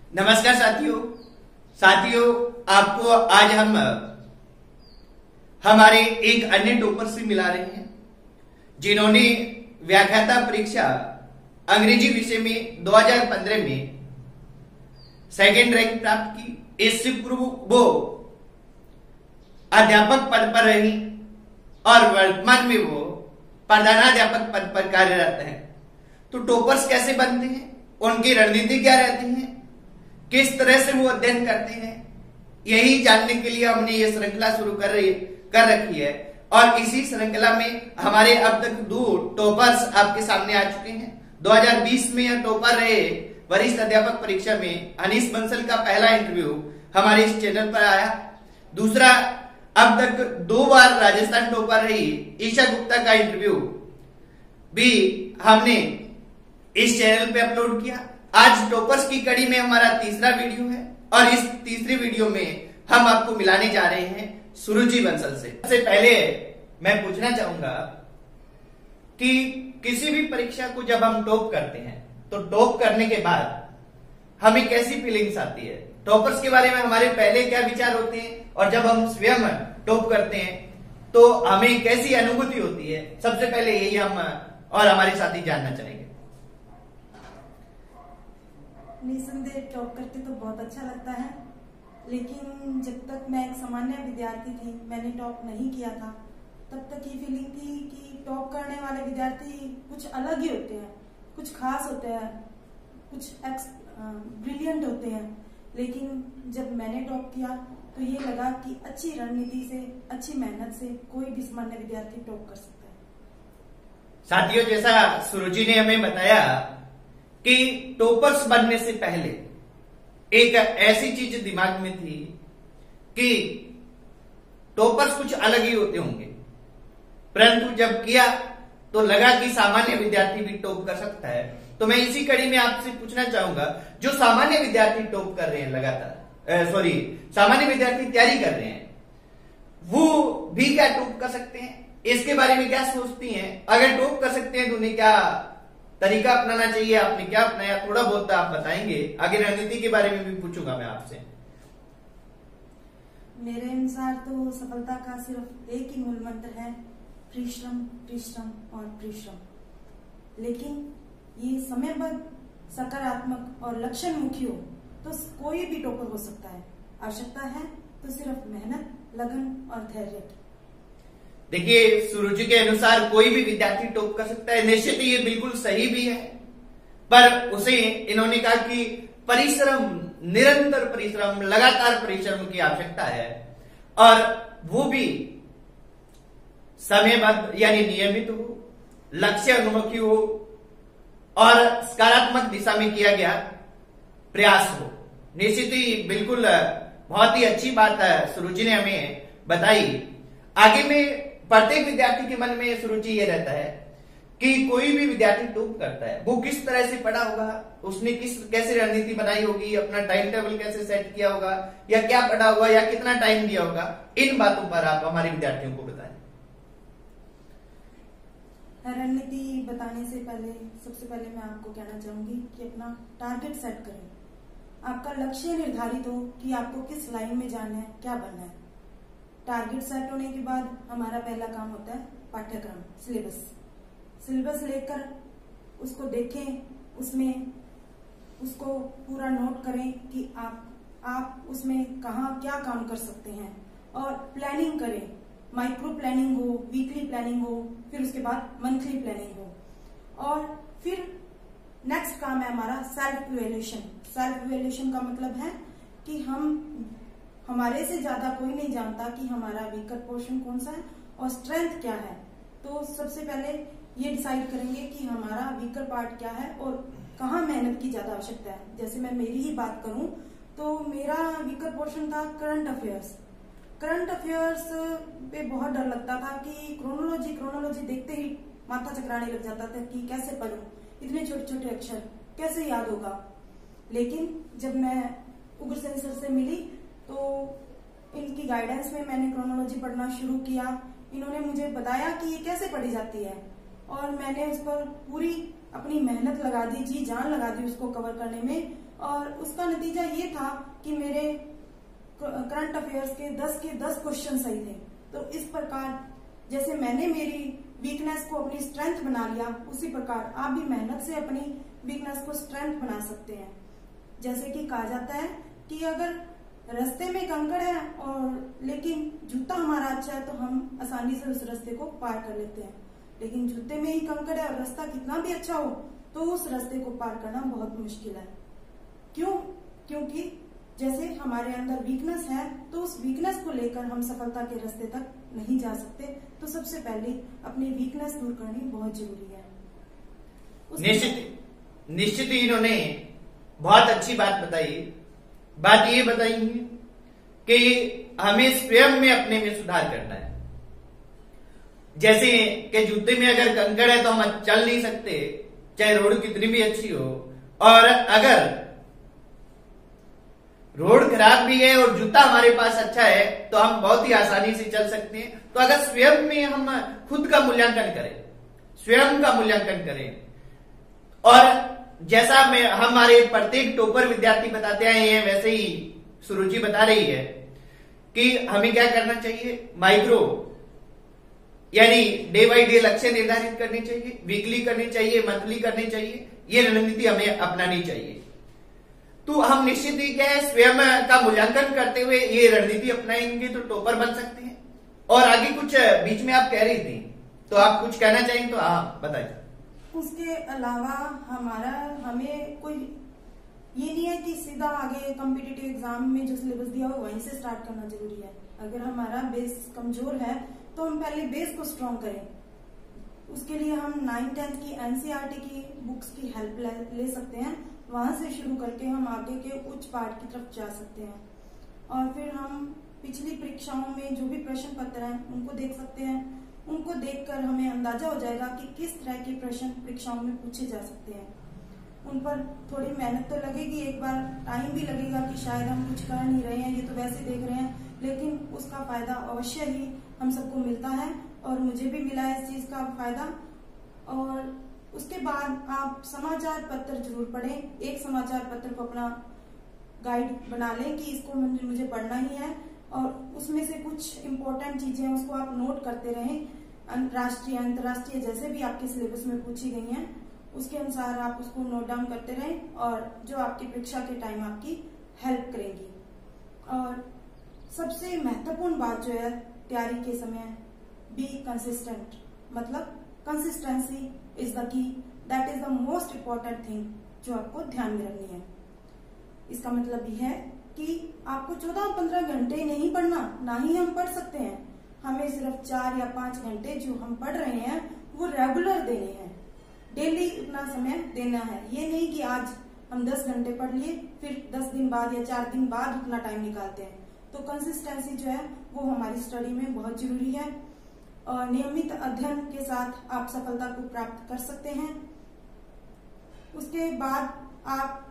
नमस्कार साथियों आपको आज हम हमारे एक अन्य टॉपर से मिला रहे हैं जिन्होंने व्याख्याता परीक्षा अंग्रेजी विषय में 2015 में सेकंड रैंक प्राप्त की। इससे पूर्व वो अध्यापक पद पर रही और वर्तमान में वो प्रधानाध्यापक पद पर कार्यरत है। तो टॉपर्स कैसे बनते हैं, उनकी रणनीति क्या रहती है, किस तरह से वो अध्ययन करते हैं, यही जानने के लिए हमने ये श्रृंखला शुरू कर रखी है। और इसी श्रृंखला में हमारे अब तक 2 टॉपर्स आपके सामने आ चुके हैं। 2020 में यह टॉपर रहे वरिष्ठ अध्यापक परीक्षा में अनीस बंसल का पहला इंटरव्यू हमारे इस चैनल पर आया। दूसरा, अब तक 2 बार राजस्थान टॉपर रही ईशा गुप्ता का इंटरव्यू भी हमने इस चैनल पे अपलोड किया। आज टॉपर्स की कड़ी में हमारा तीसरा वीडियो है और इस तीसरे वीडियो में हम आपको मिलाने जा रहे हैं सुरुचि बंसल से। सबसे पहले मैं पूछना चाहूंगा कि किसी भी परीक्षा को जब हम टॉप करते हैं तो टॉप करने के बाद हमें कैसी फीलिंग्स आती है, टॉपर्स के बारे में हमारे पहले क्या विचार होते हैं और जब हम स्वयं टॉप करते हैं तो हमें कैसी अनुभूति होती है। सबसे पहले यही हम और हमारे साथी जानना चाहेंगे। निसंदेह टॉप करके तो बहुत अच्छा लगता है, लेकिन जब तक मैं एक सामान्य विद्यार्थी थी, मैंने टॉप नहीं किया था, तब तक ये फीलिंग थी कि टॉप करने वाले विद्यार्थी कुछ अलग ही होते हैं, कुछ खास होते हैं, कुछ ब्रिलियंट होते हैं। लेकिन जब मैंने टॉप किया तो ये लगा कि अच्छी रणनीति से, अच्छी मेहनत से कोई भी सामान्य विद्यार्थी टॉप कर सकता है। साथियों, जैसा सुरुचि ने हमें बताया कि टॉपर्स बनने से पहले एक ऐसी चीज दिमाग में थी कि टॉपर्स कुछ अलग ही होते होंगे, परंतु जब किया तो लगा कि सामान्य विद्यार्थी भी टॉप कर सकता है। तो मैं इसी कड़ी में आपसे पूछना चाहूंगा, जो सामान्य विद्यार्थी टॉप कर रहे हैं लगातार, सामान्य विद्यार्थी तैयारी कर रहे हैं, वो भी क्या टॉप कर सकते हैं? इसके बारे में क्या सोचती हैं? अगर टॉप कर सकते हैं तो उन्हें क्या तरीका अपनाना चाहिए, आपने क्या अपनाया, थोड़ा बहुत आप बताएंगे। आगे रणनीति के बारे में भी पूछूंगा मैं आपसे। मेरे अनुसार तो सफलता का सिर्फ एक ही मूल मंत्र है, परिश्रम, परिश्रम और परिश्रम। लेकिन ये समयबद्ध, सकारात्मक और लक्ष्यमुखी हो तो कोई भी टॉपर हो सकता है। आवश्यकता है तो सिर्फ मेहनत, लगन और धैर्य की। देखिए, सुरुचि के अनुसार कोई भी विद्यार्थी टॉप कर सकता है। निश्चित ये बिल्कुल सही भी है, पर उसे इन्होंने कहा कि परिश्रम, निरंतर परिश्रम, लगातार परिश्रम की आवश्यकता है और वो भी समयबद्ध यानी नियमित हो, लक्ष्य अनुमुखी हो और सकारात्मक दिशा में किया गया प्रयास हो। निश्चित ही बिल्कुल बहुत ही अच्छी बात है सुरुचि ने हमें बताई। आगे में प्रत्येक विद्यार्थी के मन में सुरुचि ये रहता है कि कोई भी विद्यार्थी टॉप करता है वो किस तरह से पढ़ा होगा, उसने कैसे रणनीति बनाई होगी, अपना टाइम टेबल कैसे सेट किया होगा, या क्या पढ़ा होगा, या कितना टाइम दिया होगा। इन बातों पर आप हमारे विद्यार्थियों को बताएं। रणनीति बताने से पहले सबसे पहले मैं आपको कहना चाहूंगी कि अपना टारगेट सेट करें। आपका लक्ष्य निर्धारित हो कि आपको किस लाइन में जाना है, क्या बनना है। टारगेट सेट होने के बाद हमारा पहला काम होता है पाठ्यक्रम, सिलेबस लेकर उसको देखें, उसमें उसको पूरा नोट करें कि आप उसमें कहाँ क्या काम कर सकते हैं और प्लानिंग करें। माइक्रो प्लानिंग हो, वीकली प्लानिंग हो, फिर उसके बाद मंथली प्लानिंग हो। और फिर नेक्स्ट काम है हमारा सेल्फ इवैल्यूएशन। सेल्फ इवैल्यूएशन का मतलब है कि हमारे से ज्यादा कोई नहीं जानता कि हमारा वीकर पोर्शन कौन सा है और स्ट्रेंथ क्या है। तो सबसे पहले ये डिसाइड करेंगे कि हमारा वीकर पार्ट क्या है और कहाँ मेहनत की ज्यादा आवश्यकता है। जैसे मैं मेरी ही बात करूं तो मेरा वीकर पोर्शन था करंट अफेयर्स। करंट अफेयर्स पे बहुत डर लगता था कि क्रोनोलॉजी देखते ही माथा चकराने लग जाता था कि कैसे पढूं, इतने छोटे छोटे अक्षर कैसे याद होगा। लेकिन जब मैं उग्रसेन सर से मिली तो इनकी गाइडेंस में मैंने क्रोनोलॉजी पढ़ना शुरू किया। इन्होंने मुझे बताया कि ये कैसे पढ़ी जाती है और मैंने उस पर पूरी अपनी मेहनत लगा दी, जी जान लगा दी उसको कवर करने में, और उसका नतीजा ये था कि मेरे करंट अफेयर्स के 10 क्वेश्चन सही थे। तो इस प्रकार जैसे मैंने मेरी वीकनेस को अपनी स्ट्रेंथ बना लिया, उसी प्रकार आप भी मेहनत से अपनी वीकनेस को स्ट्रेंथ बना सकते हैं। जैसे कि कहा जाता है कि अगर रास्ते में कंकड़ है और लेकिन जूता हमारा अच्छा है तो हम आसानी से उस रास्ते को पार कर लेते हैं, लेकिन जूते में ही कंकड़ है और रास्ता कितना भी अच्छा हो तो उस रास्ते को पार करना बहुत मुश्किल है। क्यों? क्योंकि जैसे हमारे अंदर वीकनेस है तो उस वीकनेस को लेकर हम सफलता के रास्ते तक नहीं जा सकते। तो सबसे पहले अपनी वीकनेस दूर करनी बहुत जरूरी है। निश्चित ही इन्होंने बहुत अच्छी बात बताई। बात ये बताई है कि हमें स्वयं में अपने में सुधार करना है। जैसे कि जूते में अगर कंकड़ है तो हम चल नहीं सकते, चाहे रोड कितनी भी अच्छी हो, और अगर रोड खराब भी है और जूता हमारे पास अच्छा है तो हम बहुत ही आसानी से चल सकते हैं। तो अगर स्वयं में हम खुद का मूल्यांकन करें, स्वयं का मूल्यांकन करें, और जैसा हमारे प्रत्येक टॉपर विद्यार्थी बताते आए हैं वैसे ही सुरुचि बता रही है कि हमें क्या करना चाहिए, माइक्रो यानी डे बाय डे लक्ष्य निर्धारित करने चाहिए, वीकली करनी चाहिए, मंथली करनी चाहिए, ये रणनीति हमें अपनानी चाहिए। तो हम निश्चित ही क्या है स्वयं का मूल्यांकन करते हुए ये रणनीति अपनाएंगे तो टॉपर बन सकते हैं। और आगे कुछ बीच में आप कह रही थी, तो आप कुछ कहना चाहेंगे तो हाँ बताइए। उसके अलावा हमें कोई ये नहीं है कि सीधा आगे कॉम्पिटिटिव एग्जाम में जो सिलेबस दिया हो वहीं से स्टार्ट करना जरूरी है। अगर हमारा बेस कमजोर है तो हम पहले बेस को स्ट्रॉन्ग करें। उसके लिए हम 9th-10th की एनसीईआरटी की बुक्स की हेल्प ले सकते हैं। वहां से शुरू करके हम आगे के उच्च पाठ की तरफ जा सकते हैं, और फिर हम पिछली परीक्षाओं में जो भी प्रश्न पत्र हैं उनको देख सकते हैं। उनको देखकर हमें अंदाजा हो जाएगा कि किस तरह के प्रश्न परीक्षाओं में पूछे जा सकते हैं। उन पर थोड़ी मेहनत तो लगेगी, एक बार टाइम भी लगेगा कि शायद हम कुछ कर नहीं रहे हैं, ये तो वैसे देख रहे हैं, लेकिन उसका फायदा अवश्य ही हम सबको मिलता है और मुझे भी मिला है इस चीज का फायदा। और उसके बाद आप समाचार पत्र जरूर पढ़ें। एक समाचार पत्र को अपना गाइड बना लें कि इसको मुझे पढ़ना ही है, और उसमें से कुछ इम्पोर्टेंट चीजें हैं उसको आप नोट करते रहें। राष्ट्रीय अंतर्राष्ट्रीय जैसे भी आपके सिलेबस में पूछी गई हैं उसके अनुसार आप उसको नोट डाउन करते रहें, और जो आपकी परीक्षा के टाइम आपकी हेल्प करेंगी। और सबसे महत्वपूर्ण बात जो है तैयारी के समय, बी कंसिस्टेंट, मतलब consistency is the key, that is the most important thing जो आपको ध्यान में रखनी है। इसका मतलब ये है कि आपको 14-15 घंटे नहीं पढ़ना, ना ही हम पढ़ सकते हैं। हमें सिर्फ 4 या 5 घंटे जो हम पढ़ रहे हैं वो रेगुलर देने हैं, डेली उतना समय देना है। ये नहीं कि आज हम 10 घंटे पढ़ लिए फिर 10 दिन बाद या 4 दिन बाद उतना टाइम निकालते हैं। तो कंसिस्टेंसी जो है वो हमारी स्टडी में बहुत जरूरी है, और नियमित अध्ययन के साथ आप सफलता को प्राप्त कर सकते हैं। उसके बाद आप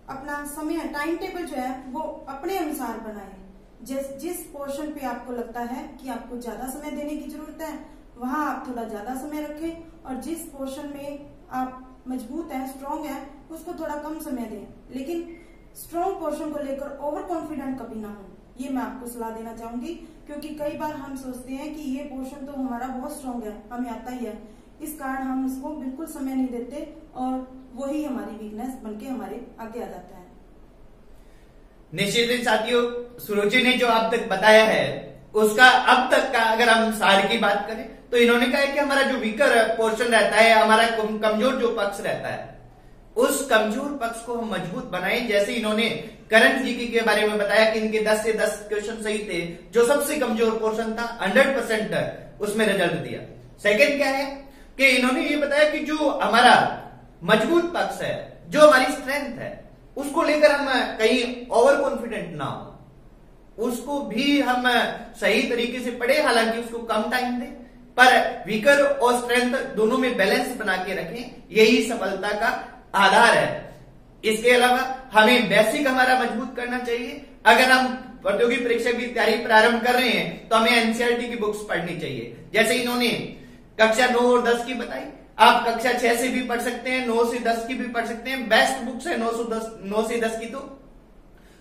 अपना समय टाइम टेबल जो है वो अपने अनुसार बनाएं। जिस पोर्शन पे आपको लगता है कि आपको ज्यादा समय देने की जरूरत है वहां आप थोड़ा ज्यादा समय रखें, और जिस पोर्शन में आप मजबूत हैं, स्ट्रांग हैं, उसको थोड़ा कम समय दें। लेकिन स्ट्रांग पोर्शन को लेकर ओवर कॉन्फिडेंट कभी ना हो, ये मैं आपको सलाह देना चाहूंगी। क्योंकि कई बार हम सोचते हैं कि ये पोर्शन तो हमारा बहुत स्ट्रांग है, हमें आता ही है, इस कारण हम उसको बिल्कुल समय नहीं देते और वही हमारी वीकनेस बनके हमारे आगे आ जाता है। निश्चित ही साथियों, सुरुचि ने जो अब तक बताया है उसका अब तक का अगर हम सार की बात करें तो इन्होंने कहा है कि हमारा जो वीकर पोर्शन रहता है, हमारा कमजोर जो पक्ष रहता है, उस कमजोर पक्ष को हम मजबूत बनाएं। जैसे इन्होंने करंट जीके के बारे में बताया कि इनके 10 से 10 क्वेश्चन सही थे, जो सबसे कमजोर पोर्शन था 100% उसमें रिजल्ट दिया। सेकंड क्या है कि इन्होंने ये बताया कि जो हमारा मजबूत पक्ष है, जो हमारी स्ट्रेंथ है, उसको लेकर हम कहीं ओवर कॉन्फिडेंट ना हो, उसको भी हम सही तरीके से पढ़े, हालांकि उसको कम टाइम दें, पर वीकर और स्ट्रेंथ दोनों में बैलेंस बना के रखें, यही सफलता का आधार है। इसके अलावा हमें बेसिक हमारा मजबूत करना चाहिए। अगर हम प्रतियोगी परीक्षा की तैयारी प्रारंभ कर रहे हैं तो हमें एनसीईआरटी की बुक्स पढ़नी चाहिए। जैसे इन्होंने कक्षा 9 और 10 की बताई, आप कक्षा 6 से भी पढ़ सकते हैं, 9 से 10 की भी पढ़ सकते हैं। बेस्ट बुक्स है 9 से 10 की।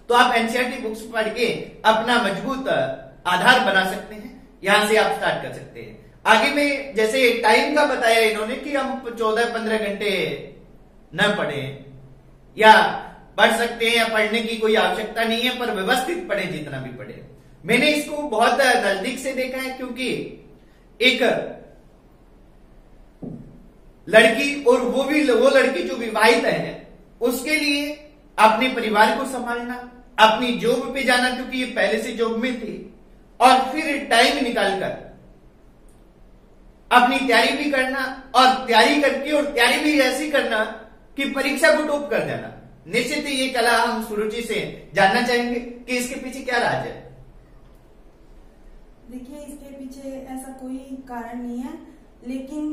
तो आप एनसीईआरटी बुक्स पढ़ के अपना मजबूत आधार बना सकते हैं। यहां से आप स्टार्ट कर सकते हैं। आगे में जैसे टाइम का बताया इन्होंने कि हम 14-15 घंटे न पढ़े, या पढ़ सकते हैं, या पढ़ने की कोई आवश्यकता नहीं है, पर व्यवस्थित पढ़े जितना भी पढ़े। मैंने इसको बहुत नजदीक से देखा है, क्योंकि एक लड़की, और वो लड़की जो विवाहित है, उसके लिए अपने परिवार को संभालना, अपनी जॉब पे जाना, क्योंकि ये पहले से जॉब में थी, और फिर टाइम निकालकर अपनी तैयारी भी करना, और तैयारी करके और तैयारी भी ऐसी करना कि परीक्षा को टॉप कर देना। निश्चित ही ये कला हम सुरुचि से जानना चाहेंगे कि इसके पीछे क्या राज है। देखिए, इसके पीछे ऐसा कोई कारण नहीं है, लेकिन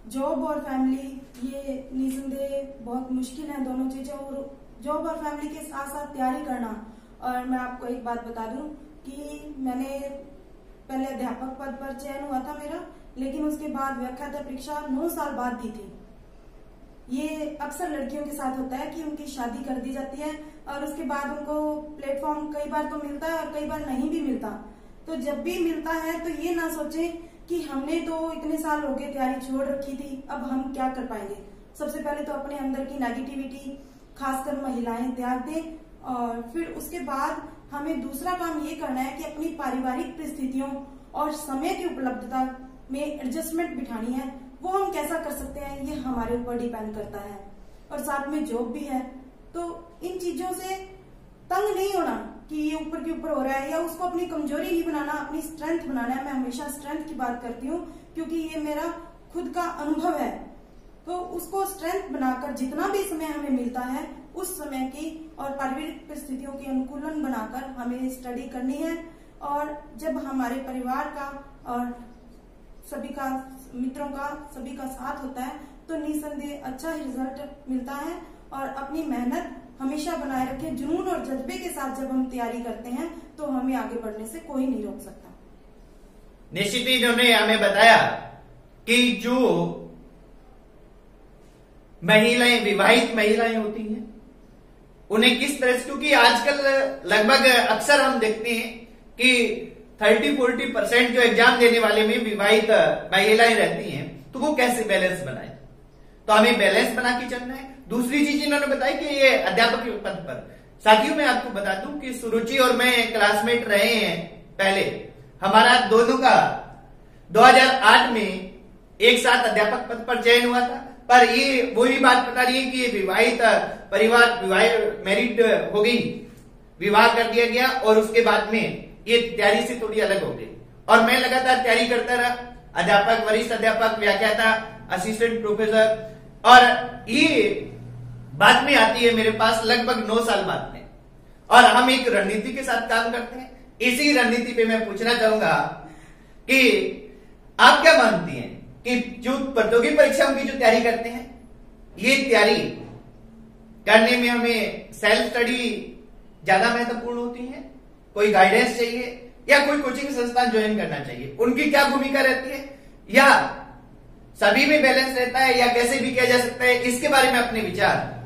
जॉब और फैमिली ये निसंदेह बहुत मुश्किल है दोनों चीजें, और जॉब और फैमिली के साथ साथ तैयारी करना। और मैं आपको एक बात बता दूं कि मैंने पहले अध्यापक पद पर चयन हुआ था मेरा, लेकिन उसके बाद व्याख्याता परीक्षा 9 साल बाद दी थी। ये अक्सर लड़कियों के साथ होता है कि उनकी शादी कर दी जाती है और उसके बाद उनको प्लेटफॉर्म कई बार तो मिलता है और कई बार नहीं भी मिलता। तो जब भी मिलता है तो ये ना सोचें कि हमने तो इतने साल हो गए तैयारी छोड़ रखी थी, अब हम क्या कर पाएंगे। सबसे पहले तो अपने अंदर की नेगेटिविटी, खासकर महिलाएं, त्याग दें, और फिर उसके बाद हमें दूसरा काम ये करना है कि अपनी पारिवारिक परिस्थितियों और समय की उपलब्धता में एडजस्टमेंट बिठानी है। वो हम कैसा कर सकते हैं, ये हमारे ऊपर डिपेंड करता है। और साथ में जॉब भी है, तो इन चीजों से तंग नहीं होना कि ये ऊपर के ऊपर हो रहा है, या उसको अपनी कमजोरी नहीं बनाना, अपनी स्ट्रेंथ बनाना है। मैं हमेशा स्ट्रेंथ की बात करती हूँ, क्योंकि ये मेरा खुद का अनुभव है। तो उसको स्ट्रेंथ बनाकर जितना भी समय हमें मिलता है, उस समय की और पारिवारिक परिस्थितियों की अनुकूलन बनाकर हमें स्टडी करनी है। और जब हमारे परिवार का और सभी का, मित्रों का, सभी का साथ होता है, तो निसंदेह अच्छा ही रिजल्ट मिलता है। और अपनी मेहनत हमेशा बनाए रखें। जुनून और जज्बे के साथ जब हम तैयारी करते हैं तो हमें आगे बढ़ने से कोई नहीं रोक सकता। निश्चित ही इन्होंने हमें बताया कि जो महिलाएं, विवाहित महिलाएं होती हैं, उन्हें किस तरह से, क्योंकि आजकल लगभग अक्सर हम देखते हैं कि 30-40% जो एग्जाम देने वाले में विवाहित महिलाएं रहती हैं, तो वो कैसे बैलेंस बनाए। तो हमें बैलेंस बना के चलना है। दूसरी चीज इन्होंने बताई कि ये अध्यापक के पद पर, साथियों मैं आपको बता दूं कि सुरुचि और मैं क्लासमेट रहे हैं पहले। हमारा दोनों का 2008 में एक साथ अध्यापक पद पर चयन हुआ था। पर ये वही बात बता रही है कि ये विवाहित परिवार, मैरिड हो गई, विवाह कर दिया गया, और उसके बाद में ये तैयारी से थोड़ी अलग हो गई। और मैं लगातार तैयारी करता रहा, अध्यापक, वरिष्ठ अध्यापक, व्याख्याता, असिस्टेंट प्रोफेसर, और ये बात में आती है मेरे पास लगभग 9 साल बाद में। और हम एक रणनीति के साथ काम करते हैं। इसी रणनीति पे मैं पूछना चाहूंगा कि आप क्या मानती हैं कि जो प्रतियोगी परीक्षाओं की जो तैयारी करते हैं, ये तैयारी करने में हमें सेल्फ स्टडी ज्यादा महत्वपूर्ण होती है, कोई गाइडेंस चाहिए, या कोई कोचिंग संस्थान ज्वाइन करना चाहिए, उनकी क्या भूमिका रहती है, या सभी में बैलेंस रहता है, या कैसे भी किया जा सकता है, इसके बारे में अपने विचार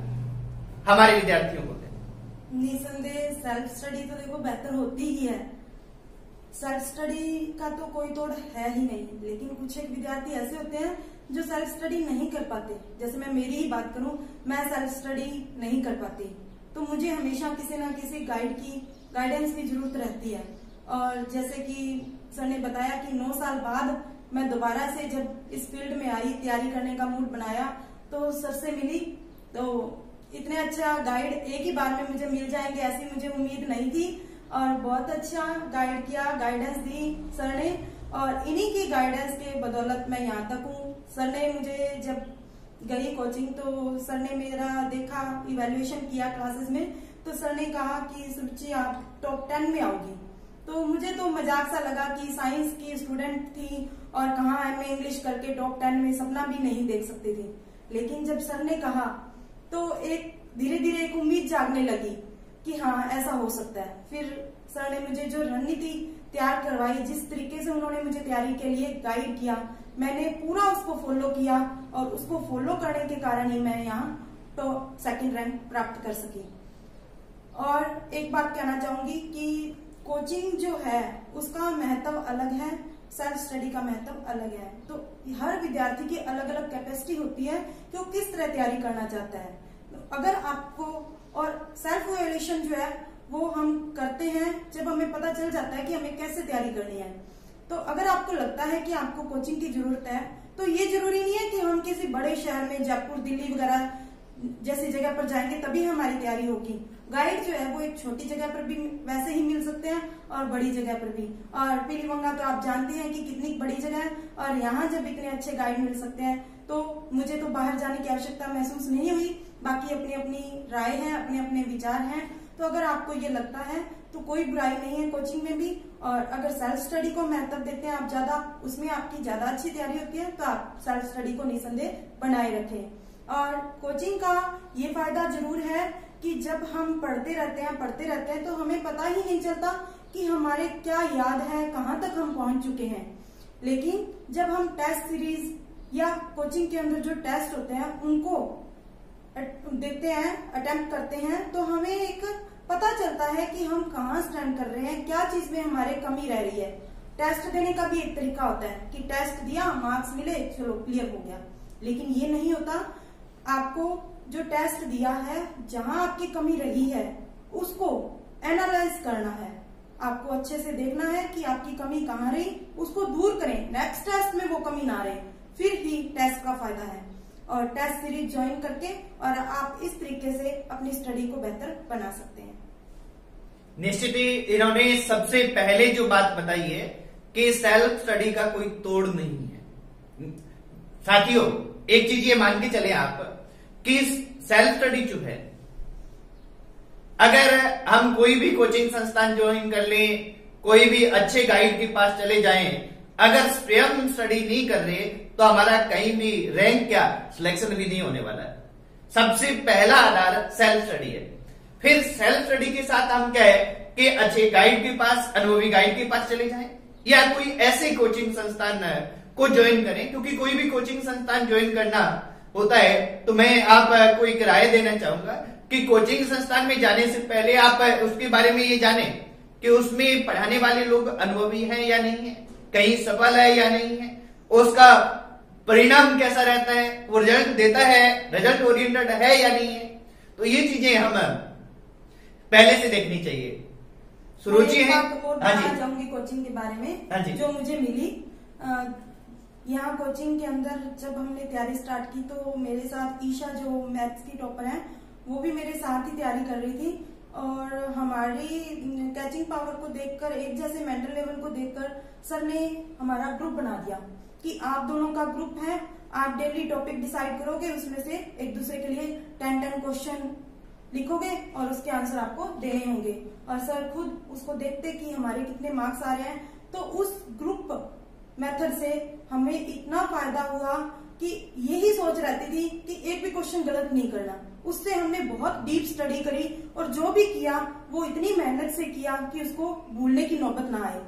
हमारे विद्यार्थियों को दें। निसंदेह सेल्फ स्टडी तो देखो बेहतर होती ही है। सेल्फ स्टडी का तो कोई तोड़ है ही नहीं, लेकिन कुछ एक विद्यार्थी ऐसे होते हैं जो सेल्फ स्टडी नहीं कर पाते। जैसे मैं मेरी ही बात करूं, मैं सेल्फ स्टडी नहीं कर पाती, तो मुझे हमेशा किसी ना किसी गाइडेंस की जरूरत रहती है। और जैसे कि सर ने बताया कि 9 साल बाद मैं दोबारा से जब इस फील्ड में आई, तैयारी करने का मूड बनाया, तो सर से मिली, तो इतने अच्छा गाइड एक ही बार में मुझे मिल जाएंगे ऐसी मुझे उम्मीद नहीं थी। और बहुत अच्छा गाइड किया, गाइडेंस दी सर ने, और इन्हीं की गाइडेंस के बदौलत मैं यहाँ तक हूँ। सर ने मुझे जब गई कोचिंग, तो सर ने मेरा देखा, इवेल्युएशन किया क्लासेस में, तो सर ने कहा कि सुरुचि आप टॉप 10 में आओगी। तो मुझे तो मजाक सा लगा कि साइंस की स्टूडेंट थी और कहाँ एमए इंग्लिश करके टॉप 10 में सपना भी नहीं देख सकती थी। लेकिन जब सर ने कहा तो एक धीरे धीरे एक उम्मीद जागने लगी। कि हाँ ऐसा हो सकता है। फिर सर ने मुझे जो रणनीति तैयार करवाई, जिस तरीके से उन्होंने मुझे तैयारी के लिए गाइड किया, मैंने पूरा उसको फॉलो किया और उसको फॉलो करने के कारण ही मैं यहाँ तो सेकंड रैंक प्राप्त कर सकी। और एक बात कहना चाहूंगी कि कोचिंग जो है उसका महत्व अलग है, सेल्फ स्टडी का महत्व अलग है। तो हर विद्यार्थी की अलग अलग कैपेसिटी होती है कि वो किस तरह तैयारी करना चाहता है। अगर आपको और सेल्फ इवैल्यूएशन जो है वो हम करते हैं जब हमें पता चल जाता है कि हमें कैसे तैयारी करनी है। तो अगर आपको लगता है कि आपको कोचिंग की जरूरत है तो ये जरूरी नहीं है कि हम किसी बड़े शहर में जयपुर, दिल्ली वगैरह जैसी जगह पर जाएंगे तभी हमारी तैयारी होगी। गाइड जो है वो एक छोटी जगह पर भी वैसे ही मिल सकते हैं और बड़ी जगह पर भी। और पीलीभंगा तो आप जानते हैं कि कितनी बड़ी जगह है और यहाँ जब इतने अच्छे गाइड मिल सकते हैं तो मुझे तो बाहर जाने की आवश्यकता महसूस नहीं हुई। बाकी अपनी अपनी राय है, अपने अपने विचार हैं। तो अगर आपको ये लगता है तो कोई बुराई नहीं है कोचिंग में भी। और अगर सेल्फ स्टडी को महत्व देते हैं आप ज्यादा, उसमें आपकी ज्यादा अच्छी तैयारी होती है, तो आप सेल्फ स्टडी को निसंदेह बनाए रखें। और कोचिंग का ये फायदा जरूर है कि जब हम पढ़ते रहते हैं तो हमें पता ही नहीं चलता कि हमारे क्या याद है, कहाँ तक हम पहुंच चुके हैं। लेकिन जब हम टेस्ट सीरीज या कोचिंग के अंदर जो टेस्ट होते हैं उनको देते हैं, अटेम्प्ट करते हैं, तो हमें एक पता चलता है कि हम कहाँ स्टैंड कर रहे हैं, क्या चीज में हमारे कमी रह रही है। टेस्ट देने का भी एक तरीका होता है कि टेस्ट दिया, मार्क्स मिले, चलो क्लियर हो गया। लेकिन ये नहीं होता। आपको जो टेस्ट दिया है, जहां आपकी कमी रही है उसको एनालाइज करना है। आपको अच्छे से देखना है कि आपकी कमी कहाँ रही, उसको दूर करें, नेक्स्ट टेस्ट में वो कमी ना रहे, फिर ही टेस्ट का फायदा है। और टेस्ट सीरीज ज्वाइन करके और आप इस तरीके से अपनी स्टडी को बेहतर बना सकते हैं। निश्चित ही इन्होंने सबसे पहले जो बात बताई है कि सेल्फ स्टडी का कोई तोड़ नहीं है। साथियों, एक चीज ये मान के चले आप कि सेल्फ स्टडी जो है, अगर हम कोई भी कोचिंग संस्थान ज्वाइन कर लें, कोई भी अच्छे गाइड के पास चले जाएं, अगर स्वयं स्टडी नहीं कर रहे तो हमारा कहीं भी रैंक क्या, सिलेक्शन भी नहीं होने वाला है। सबसे पहला आधार सेल्फ स्टडी है। फिर सेल्फ स्टडी के साथ हम क्या है कि अच्छे गाइड के पास, अनुभवी गाइड के पास चले जाएं या कोई ऐसे कोचिंग संस्थान को ज्वाइन करें। क्योंकि कोई भी कोचिंग संस्थान ज्वाइन करना होता है तो मैं आपको एक राय देना चाहूंगा कि कोचिंग संस्थान में जाने से पहले आप उसके बारे में ये जाने कि उसमें पढ़ाने वाले लोग अनुभवी हैं या नहीं है, कहीं सफल है या नहीं है, उसका परिणाम कैसा रहता है, वो रिजल्ट देता है, रिजल्ट ओरिएंटेड है या नहीं है। तो ये चीजें हम पहले से देखनी चाहिए। सुरुचि है, हाँ जी, जाऊंगी कोचिंग के बारे में। हाँ जी, जो मुझे मिली यहाँ कोचिंग के अंदर जब हमने तैयारी स्टार्ट की तो मेरे साथ ईशा जो मैथ्स की टॉपर है वो भी मेरे साथ ही तैयारी कर रही थी। और हमारी कैचिंग पावर को देखकर, एक जैसे मेंटल लेवल को देखकर सर ने हमारा ग्रुप बना दिया कि आप दोनों का ग्रुप है, आप डेली टॉपिक डिसाइड करोगे, उसमें से एक दूसरे के लिए 10 क्वेश्चन लिखोगे और उसके आंसर आपको देने होंगे। और सर खुद उसको देखते कि हमारे कितने मार्क्स आ रहे हैं। तो उस ग्रुप मेथड से हमें इतना फायदा हुआ कि यही सोच रहती थी कि एक भी क्वेश्चन गलत नहीं करना। उससे हमने बहुत डीप स्टडी करी और जो भी किया वो इतनी मेहनत से किया कि उसको भूलने की नौबत ना आए।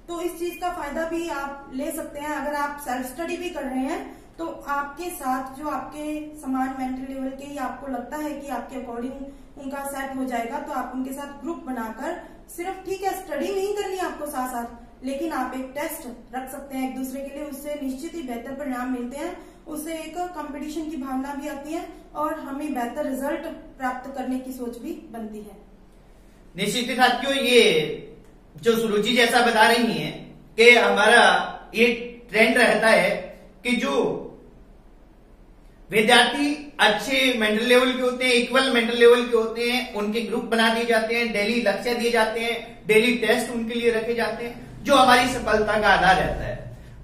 तो इस चीज का फायदा भी आप ले सकते हैं। अगर आप सेल्फ स्टडी भी कर रहे हैं तो आपके साथ जो आपके समान मेंटल लेवल के, या आपको लगता है कि आपके अकॉर्डिंग उनका सेट हो जाएगा, तो आप उनके साथ ग्रुप बनाकर, सिर्फ ठीक है स्टडी नहीं करनी आपको साथ साथ, लेकिन आप एक टेस्ट रख सकते हैं एक दूसरे के लिए। उससे निश्चित ही बेहतर परिणाम मिलते हैं, उससे एक कंपटीशन की भावना भी आती है और हमें बेहतर रिजल्ट प्राप्त करने की सोच भी बनती है। निश्चित ही साथियों, ये जो सुरुचि जैसा बता रही हैं कि हमारा ये ट्रेंड रहता है कि जो विद्यार्थी अच्छे मेंटल लेवल के होते हैं, इक्वल मेंटल लेवल के होते हैं, उनके ग्रुप बना दिए जाते हैं, डेली लक्ष्य दिए जाते हैं, डेली टेस्ट उनके लिए रखे जाते हैं, जो हमारी सफलता का आधार रहता है।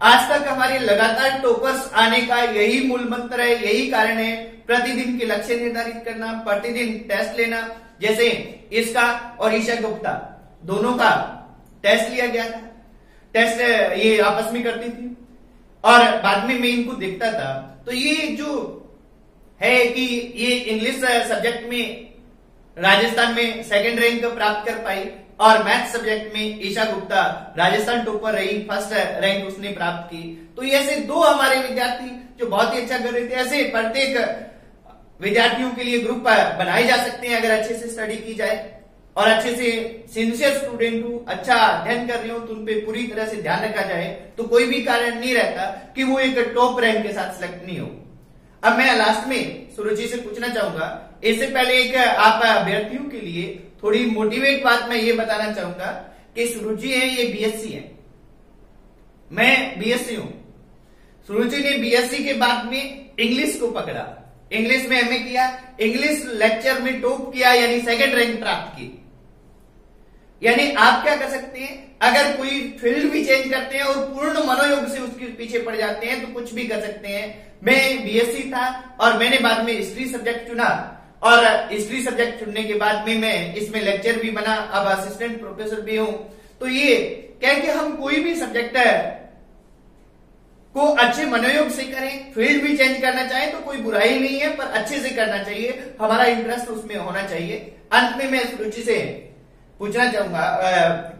आज तक हमारे लगातार टॉपर्स आने का यही मूल मंत्र है, यही कारण है। प्रतिदिन के लक्ष्य निर्धारित करना, प्रतिदिन टेस्ट लेना। जैसे इसका और ईशा गुप्ता दोनों का टेस्ट लिया गया था, टेस्ट ये आपस में करती थी और बाद में मैं इनको देखता था। तो ये जो है कि ये इंग्लिश सब्जेक्ट में राजस्थान में सेकंड रैंक प्राप्त कर पाई और मैथ सब्जेक्ट में ईशा गुप्ता राजस्थान टॉपर रही, फर्स्ट रैंक उसने प्राप्त की। तो ये ऐसे दो हमारे विद्यार्थी जो बहुत ही अच्छा कर रहे थे। ऐसे प्रत्येक विद्यार्थियों के लिए ग्रुप बनाए जा सकते हैं अगर अच्छे से स्टडी की जाए और अच्छे से सिंसियर स्टूडेंट हो, अच्छा अध्ययन कर रहे हो तो उन पे पूरी तरह से ध्यान रखा जाए तो कोई भी कारण नहीं रहता कि वो एक टॉप रैंक के साथ सिलेक्ट नहीं हो। अब मैं लास्ट में सुरुचि से पूछना चाहूंगा, इससे पहले एक आप अभ्यर्थियों के लिए थोड़ी मोटिवेट बात मैं ये बताना चाहूंगा कि सुरुचि है ये बीएससी है, मैं बीएससी हूं। सुरुचि ने बीएससी के बाद में इंग्लिश को पकड़ा, इंग्लिश में एमए किया, इंग्लिश लेक्चर में टॉप किया यानी सेकंड रैंक प्राप्त की। यानी आप क्या कर सकते हैं, अगर कोई फील्ड भी चेंज करते हैं और पूर्ण मनोयोग से उसके पीछे पड़ जाते हैं तो कुछ भी कर सकते हैं। मैं बीएससी था और मैंने बाद में हिस्ट्री सब्जेक्ट चुना और हिस्ट्री सब्जेक्ट चुनने के बाद में मैं इसमें लेक्चर भी बना, अब असिस्टेंट प्रोफेसर भी हूं। तो ये क्या कि हम कोई भी सब्जेक्ट को अच्छे मनोयोग से करें, फील्ड भी चेंज करना चाहें तो कोई बुराई नहीं है, पर अच्छे से करना चाहिए, हमारा इंटरेस्ट उसमें होना चाहिए। अंत में मैं सुरुचि से पूछना चाहूंगा,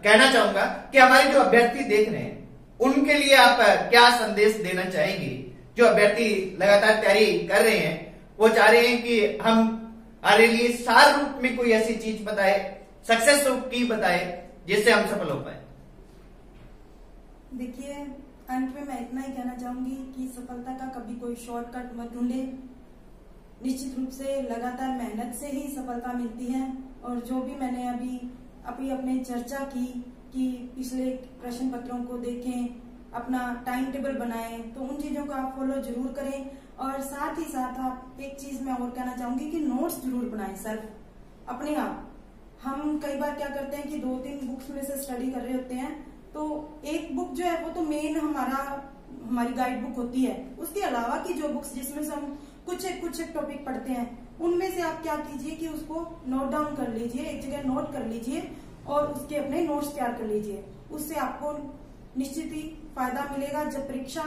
कहना चाहूंगा कि हमारे जो अभ्यर्थी देख रहे हैं उनके लिए आप क्या संदेश देना चाहेंगे। जो अभ्यर्थी लगातार तैयारी कर रहे हैं वो चाह रहे हैं कि हम हमारे लिए सार रूप में कोई ऐसी चीज बताए, सक्सेस की बताए जिससे हम सफल हो पाए। देखिए, अंत में मैं इतना ही कहना चाहूंगी कि सफलता का कभी कोई शॉर्टकट मत ढूंढे। निश्चित रूप से लगातार मेहनत से ही सफलता मिलती है। और जो भी मैंने अभी अपने चर्चा की कि पिछले प्रश्न पत्रों को देखें, अपना टाइम टेबल बनाएं, तो उन चीजों को आप फॉलो जरूर करें। और साथ ही साथ आप एक चीज मैं और कहना चाहूंगी कि नोट्स जरूर बनाएं सिर्फ अपने आप। हम कई बार क्या करते हैं कि 2-3 बुक्स में से स्टडी कर रहे होते हैं, तो एक बुक जो है वो तो मेन हमारी गाइड बुक होती है। उसके अलावा की जो बुक्स जिसमें से हम कुछ एक टॉपिक पढ़ते हैं, उनमें से आप क्या कीजिए कि उसको नोट डाउन कर लीजिए, एक जगह नोट कर लीजिए और उसके अपने नोट्स तैयार कर लीजिए। उससे आपको निश्चित ही फायदा मिलेगा। जब परीक्षा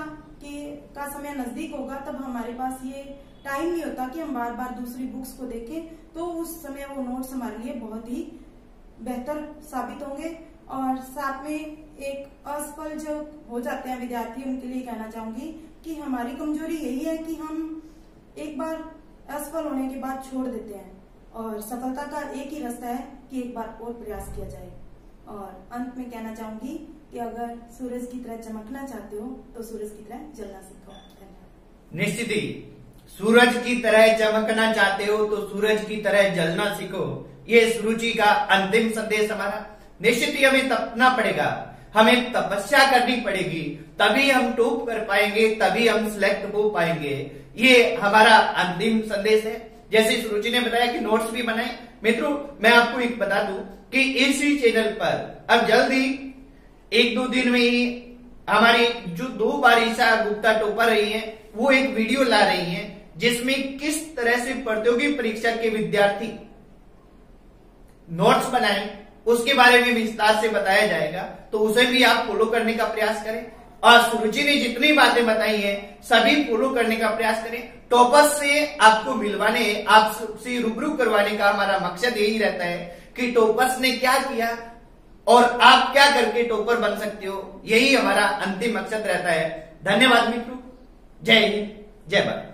का समय नजदीक होगा तब हमारे पास ये टाइम नहीं होता कि हम बार बार दूसरी बुक्स को देखें, तो उस समय वो नोट्स हमारे लिए बहुत ही बेहतर साबित होंगे। और साथ में एक असफल जो हो जाते हैं विद्यार्थी, उनके लिए कहना चाहूंगी कि हमारी कमजोरी यही है कि हम एक बार असफल होने के बाद छोड़ देते हैं और सफलता का एक ही रास्ता है कि एक बार और प्रयास किया जाए। और अंत में कहना चाहूंगी कि अगर सूरज की तरह चमकना चाहते हो तो सूरज की तरह जलना सीखो। निश्चित ही सूरज की तरह चमकना चाहते हो तो सूरज की तरह जलना सीखो, ये सुरुचि का अंतिम संदेश हमारा। निश्चित ही हमें तपना पड़ेगा, हमें तपस्या करनी पड़ेगी, तभी हम टॉप कर पाएंगे, तभी हम सिलेक्ट हो पाएंगे। ये हमारा अंतिम संदेश है। जैसे सुरुचि ने बताया कि नोट्स भी बनाए। मित्रों, मैं आपको एक बता दूं कि इसी चैनल पर अब जल्द ही 1-2 दिन में ही हमारी जो 2 बार ईशा गुप्ता टॉपर रही हैं वो एक वीडियो ला रही हैं जिसमें किस तरह से प्रतियोगी परीक्षा के विद्यार्थी नोट्स बनाए उसके बारे में विस्तार से बताया जाएगा, तो उसे भी आप फॉलो करने का प्रयास करें। और सुरुचि ने जितनी बातें बताई हैं सभी फॉलो करने का प्रयास करें। टॉपर्स से आपको मिलवाने, आपसे रूबरू करवाने का हमारा मकसद यही रहता है कि टॉपर्स ने क्या किया और आप क्या करके टॉपर बन सकते हो, यही हमारा अंतिम मकसद रहता है। धन्यवाद मित्रों, जय हिंद, जय भारत।